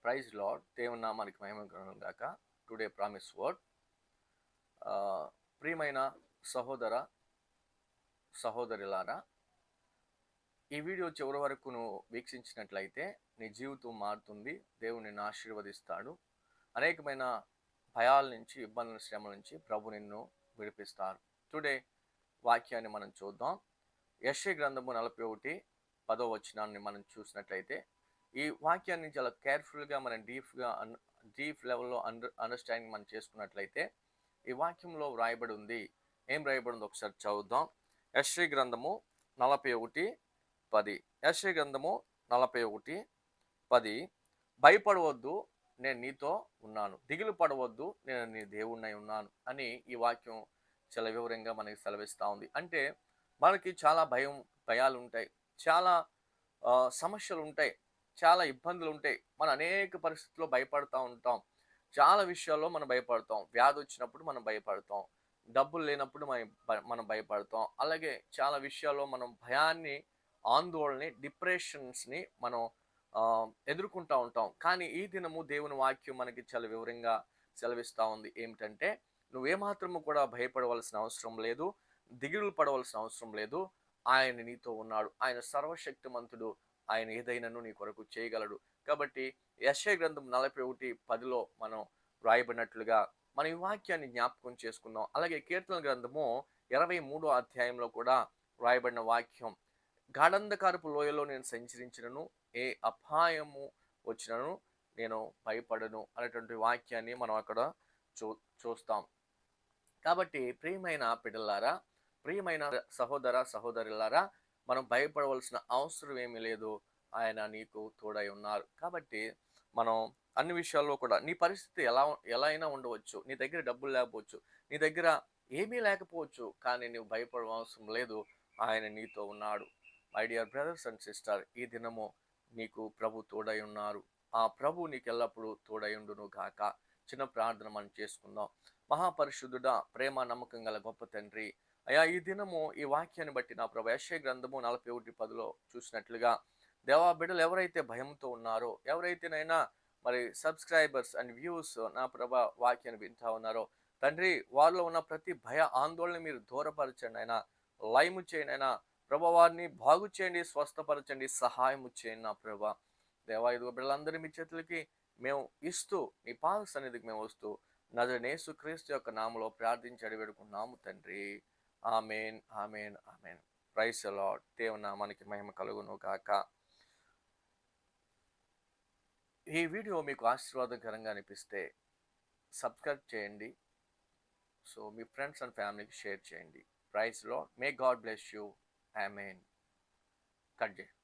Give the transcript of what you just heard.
Praise lord. దేవుని నామానికి మహిమ కలుగును గాక. Today promise word. ప్రియమైన సహోదర సహోదరులారా, ఈ వీడియో చివరి వరకు నువ్వు వీక్షించినట్లయితే నీ జీవితం మారుతుంది. దేవుడు నిన్ను ఆశీర్వదిస్తాడు. అనేకమైన భయాల నుంచి, ఇబ్బందుల, శ్రమల నుంచి ప్రభు నిన్ను విడిపిస్తారు. టుడే వాక్యాన్ని మనం చూద్దాం. యెషయా గ్రంథము 41 వచనాన్ని మనం చూసినట్లయితే ఈ వాక్యాన్ని చాలా కేర్ఫుల్గా మనం డీప్ లెవెల్లో అండర్స్టాండింగ్ మనం చేసుకున్నట్లయితే ఈ వాక్యంలో వ్రాయబడి ఉంది. ఏం వ్రాయబడి ఉందో ఒకసారి చదువుదాం. యెషయా గ్రంథము 41:10. యెషయా గ్రంథము 41:10. భయపడవద్దు, నేను నీతో ఉన్నాను. దిగులు పడవద్దు, నేను నీ దేవుణ్ణి ఉన్నాను అని ఈ వాక్యం చాలా వివరంగా మనకి సెలవిస్తూ ఉంది. అంటే మనకి చాలా భయాలు ఉంటాయి, చాలా సమస్యలు ఉంటాయి, చాలా ఇబ్బందులు ఉంటాయి. మనం అనేక పరిస్థితుల్లో భయపడుతూ ఉంటాం. చాలా విషయాల్లో మనం భయపడతాం. వ్యాధి వచ్చినప్పుడు మనం భయపడతాం, డబ్బులు లేనప్పుడు మనం భయపడతాం. అలాగే చాలా విషయాల్లో మనం భయాన్ని, ఆందోళనని, డిప్రెషన్స్ని మనం ఎదుర్కొంటూ ఉంటాం. కానీ ఈ దినము దేవుని వాక్యం మనకి చాలా వివరంగా సెలవిస్తూ ఉంది. ఏమిటంటే, నువ్వేమాత్రము కూడా భయపడవలసిన అవసరం లేదు, దిగులు పడవలసిన అవసరం లేదు. ఆయన నీతో ఉన్నాడు. ఆయన సర్వశక్తిమంతుడు. ఆయన ఏదైనాను నీ కొరకు చేయగలడు. కాబట్టి యెషయా గ్రంథం 41:10లో మనం వ్రాయబడినట్లుగా మనం ఈ వాక్యాన్ని జ్ఞాపకం చేసుకుందాం. అలాగే కీర్తన గ్రంథము 23వ అధ్యాయంలో కూడా వ్రాయబడిన వాక్యం, గాఢంధకారపు లోయలో నేను సంచరించినను, ఏ అపాయము వచ్చినను నేను భయపడను అనేటువంటి వాక్యాన్ని మనం అక్కడ చూస్తాం. కాబట్టి ప్రియమైన బిడ్డలారా, ప్రియమైన సహోదర సహోదరులారా, మనం భయపడవలసిన అవసరం ఏమీ లేదు. ఆయన నీకు తోడై ఉన్నారు. కాబట్టి మనం అన్ని విషయాల్లో కూడా, నీ పరిస్థితి ఎలా అయినా ఉండవచ్చు, నీ దగ్గర డబ్బులు లేకపోవచ్చు, నీ దగ్గర ఏమీ లేకపోవచ్చు, కానీ నువ్వు భయపడవలసిన లేదు. ఆయన నీతో ఉన్నాడు. My dear brothers and sister, ఈ దినము నీకు ప్రభు తోడై ఉన్నారు. ఆ ప్రభు నీకు ఎల్లప్పుడూ తోడై ఉండును గాక. చిన్న ప్రార్థన మనం చేసుకుందాం. మహాపరిశుద్ధుడా, ప్రేమ నమ్మకం గల గొప్ప తండ్రి, అయ్యా, ఈ దినము ఈ వాక్యాన్ని బట్టి నా ప్రభు యెషయా గ్రంథము 41:10లో చూసినట్లుగా దేవా, బిడ్డలు ఎవరైతే భయంతో ఉన్నారో, ఎవరైతేనైనా మరి సబ్స్క్రైబర్స్ అండ్ వ్యూస్ నా ప్రభా వాక్యాన్ని వింటా ఉన్నారో తండ్రి, వారిలో ఉన్న ప్రతి భయ ఆందోళన మీరు దూరపరచండి. అయినా లయము చేయండి. అయినా ప్రభా, వారిని బాగు చేయండి, స్వస్థపరచండి, సహాయము చేయండి నా ప్రభా. దేవా, ఇదిగో బిడ్డలందరూ మీ చేతులకి మేము ఇస్తూ, నీ పాద సన్నిధికి మేము వస్తూ నజరేయుడైన యేసుక్రీస్తు యొక్క నామములో ప్రార్థించి అడిగి వేడుకుంటున్నాము తండ్రి. Amen, amen, amen. Praise the Lord. దేవుని నామానికి మహిమ కలుగును గాక. ఈ వీడియో మీకు ఆశీర్వాదకరంగా అనిపిస్తే సబ్స్క్రైబ్ చేయండి. సో మీ ఫ్రెండ్స్ అండ్ ఫ్యామిలీకి షేర్ చేయండి. Praise the Lord. May God bless you. Amen. Cut చేయండి.